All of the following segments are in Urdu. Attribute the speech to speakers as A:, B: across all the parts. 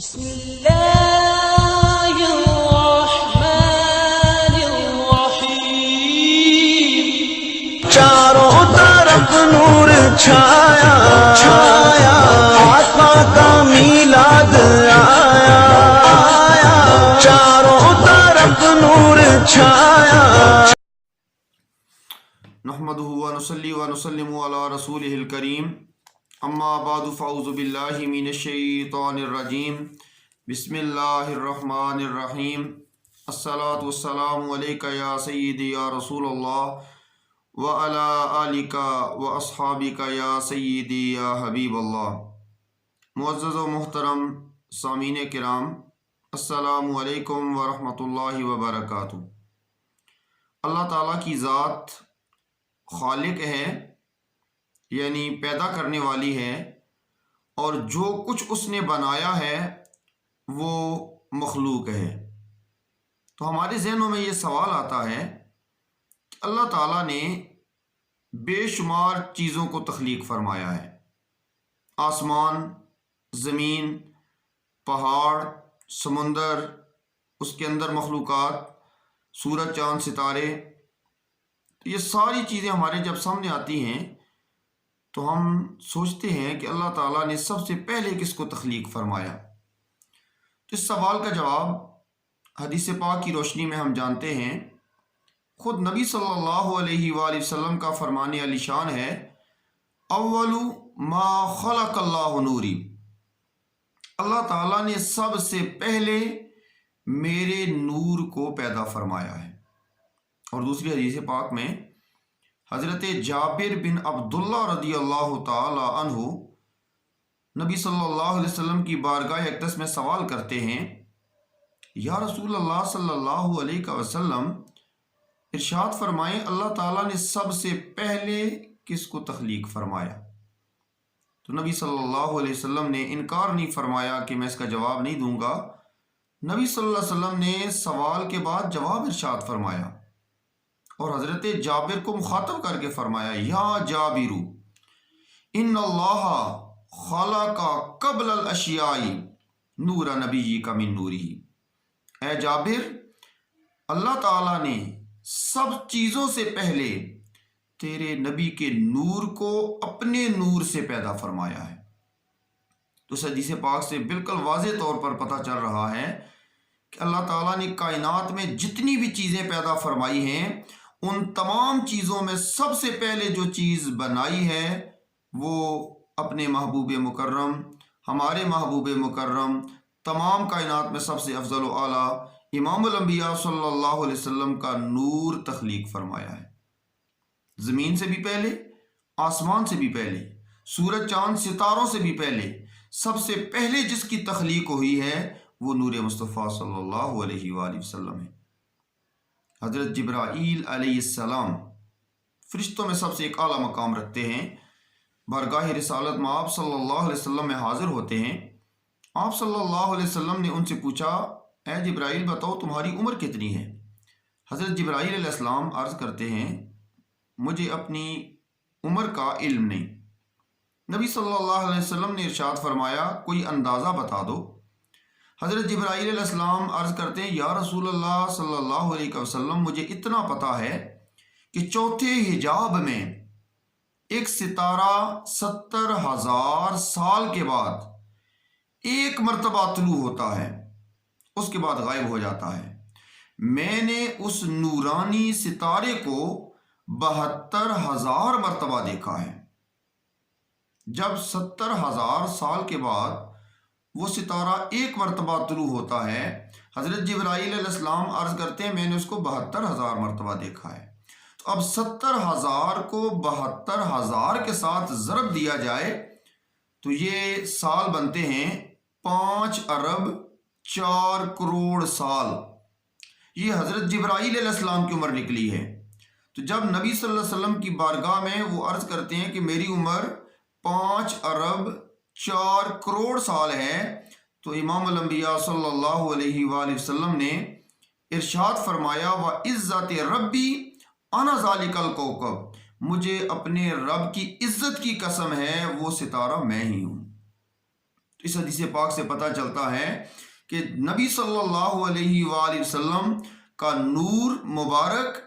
A: بسم اللہ الرحمن الرحیم۔
B: چاروں طرف نور چھایا چھایا، آقا کا میلاد آیا آیا، چاروں طرف نور چھایا۔
C: نحمدہ ونصلی ونسلم علی رسولہ الکریم، اما بعد فاعوذ باللہ من الشیطان الرجیم، بسم اللہ الرحمن الرحیم۔ الصلاۃ والسلام علیک یا سیدی یا رسول اللہ وعلی آلک واصحابک یا سیدی یا حبیب اللہ۔ معزز و محترم سامعین کرام، السلام علیکم ورحمۃ اللہ وبرکاتہ۔ اللہ تعالیٰ کی ذات خالق ہے، یعنی پیدا کرنے والی ہے، اور جو کچھ اس نے بنایا ہے وہ مخلوق ہے۔ تو ہمارے ذہنوں میں یہ سوال آتا ہے کہ اللہ تعالیٰ نے بے شمار چیزوں کو تخلیق فرمایا ہے، آسمان، زمین، پہاڑ، سمندر، اس کے اندر مخلوقات، سورج، چاند، ستارے۔ یہ ساری چیزیں ہمارے جب سامنے آتی ہیں تو ہم سوچتے ہیں کہ اللہ تعالیٰ نے سب سے پہلے کس کو تخلیق فرمایا؟ تو اس سوال کا جواب حدیث پاک کی روشنی میں ہم جانتے ہیں۔ خود نبی صلی اللہ علیہ وآلہ وسلم کا فرمان علی شان ہے، اول ما خلق اللہ نوری، اللہ تعالیٰ نے سب سے پہلے میرے نور کو پیدا فرمایا ہے۔ اور دوسری حدیث پاک میں حضرت جابر بن عبداللہ رضی اللہ تعالی عنہ نبی صلی اللہ علیہ وسلم کی بارگاہ اقدس میں سوال کرتے ہیں، یا رسول اللہ صلی اللہ علیہ وسلم، ارشاد فرمائیں اللہ تعالیٰ نے سب سے پہلے کس کو تخلیق فرمایا؟ تو نبی صلی اللہ علیہ وسلم نے انکار نہیں فرمایا کہ میں اس کا جواب نہیں دوں گا۔ نبی صلی اللہ علیہ وسلم نے سوال کے بعد جواب ارشاد فرمایا اور حضرت جابر کو مخاطب کر کے فرمایا، یا جابر ان اللہ خلق قبل الاشیاء نور نبی کا من نوری، اے جابر، اللہ تعالیٰ نے سب چیزوں سے پہلے تیرے نبی کے نور کو اپنے نور سے پیدا فرمایا ہے۔ تو اس حدیث پاک سے بالکل واضح طور پر پتہ چل رہا ہے کہ اللہ تعالیٰ نے کائنات میں جتنی بھی چیزیں پیدا فرمائی ہیں، ان تمام چیزوں میں سب سے پہلے جو چیز بنائی ہے وہ اپنے محبوب مکرم، ہمارے محبوب مکرم، تمام کائنات میں سب سے افضل و اعلیٰ امام الانبیاء صلی اللہ علیہ وسلم کا نور تخلیق فرمایا ہے۔ زمین سے بھی پہلے، آسمان سے بھی پہلے، سورج، چاند، ستاروں سے بھی پہلے، سب سے پہلے جس کی تخلیق ہوئی ہے وہ نور مصطفیٰ صلی اللہ علیہ وآلہ وسلم ہے۔ حضرت جبرائیل علیہ السلام فرشتوں میں سب سے ایک اعلیٰ مقام رکھتے ہیں۔ بارگاہ رسالت میں آپ صلی اللہ علیہ وسلم میں حاضر ہوتے ہیں۔ آپ صلی اللہ علیہ وسلم نے ان سے پوچھا، اے جبرائیل بتاؤ تمہاری عمر کتنی ہے؟ حضرت جبرائیل علیہ السلام عرض کرتے ہیں، مجھے اپنی عمر کا علم نہیں۔ نبی صلی اللہ علیہ وسلم نے ارشاد فرمایا، کوئی اندازہ بتا دو۔ حضرت جبرائیل علیہ السلام عرض کرتے ہیں، یا رسول اللہ صلی اللہ علیہ وسلم، مجھے اتنا پتا ہے کہ چوتھے حجاب میں ایک ستارہ 70,000 سال کے بعد ایک مرتبہ طلوع ہوتا ہے، اس کے بعد غائب ہو جاتا ہے۔ میں نے اس نورانی ستارے کو 72,000 مرتبہ دیکھا ہے۔ جب 70,000 سال کے بعد وہ ستارہ ایک مرتبہ طلوع ہوتا ہے، حضرت جبرائیل علیہ السلام عرض کرتے ہیں، میں نے اس کو 72,000 مرتبہ دیکھا ہے۔ تو اب 70,000 کو 72,000 کے ساتھ ضرب دیا جائے تو یہ سال بنتے ہیں 5,04,00,00,000 سال۔ یہ حضرت جبرائیل علیہ السلام کی عمر نکلی ہے۔ تو جب نبی صلی اللہ علیہ وسلم کی بارگاہ میں وہ عرض کرتے ہیں کہ میری عمر 5,04,00,00,000 سال ہے، تو امام الانبیاء صلی اللہ علیہ وآلہ وسلم نے ارشاد فرمایا، وَعِزَّتِ رَبِّي أَنَا ذَلِكَ الْكَوْكَبُ، مجھے اپنے رب کی عزت کی قسم ہے وہ ستارہ میں ہی ہوں۔ اس حدیث پاک سے پتہ چلتا ہے کہ نبی صلی اللہ علیہ وآلہ وسلم کا نور مبارک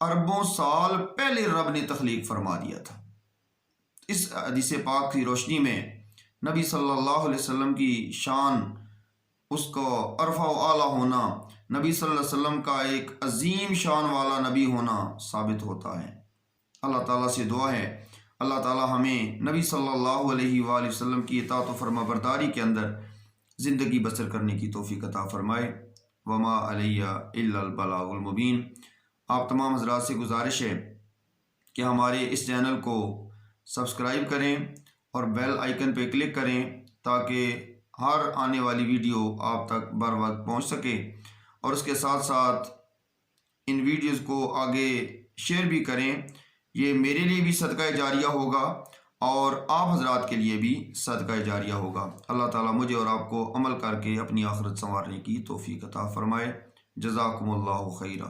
C: اربوں سال پہلے رب نے تخلیق فرما دیا تھا۔ اس حدیث پاک کی روشنی میں نبی صلی اللہ علیہ وسلم کی شان، اس کو عرفہ و اعلیٰ ہونا، نبی صلی اللہ علیہ وسلم کا ایک عظیم شان والا نبی ہونا ثابت ہوتا ہے۔ اللہ تعالیٰ سے دعا ہے اللہ تعالیٰ ہمیں نبی صلی اللہ علیہ وآلہ وسلم کی اطاعت و فرما برداری کے اندر زندگی بسر کرنے کی توفیق عطا فرمائے۔ وما علیہ الا البلاغ المبین۔ آپ تمام حضرات سے گزارش ہے کہ ہمارے اس چینل کو سبسکرائب کریں اور بیل آئیکن پہ کلک کریں تاکہ ہر آنے والی ویڈیو آپ تک بر وقت پہنچ سکے، اور اس کے ساتھ ساتھ ان ویڈیوز کو آگے شیئر بھی کریں۔ یہ میرے لیے بھی صدقہ جاریہ ہوگا اور آپ حضرات کے لیے بھی صدقہ جاریہ ہوگا۔ اللہ تعالیٰ مجھے اور آپ کو عمل کر کے اپنی آخرت سنوارنے کی توفیق عطا فرمائے۔ جزاکم اللہ خیرہ۔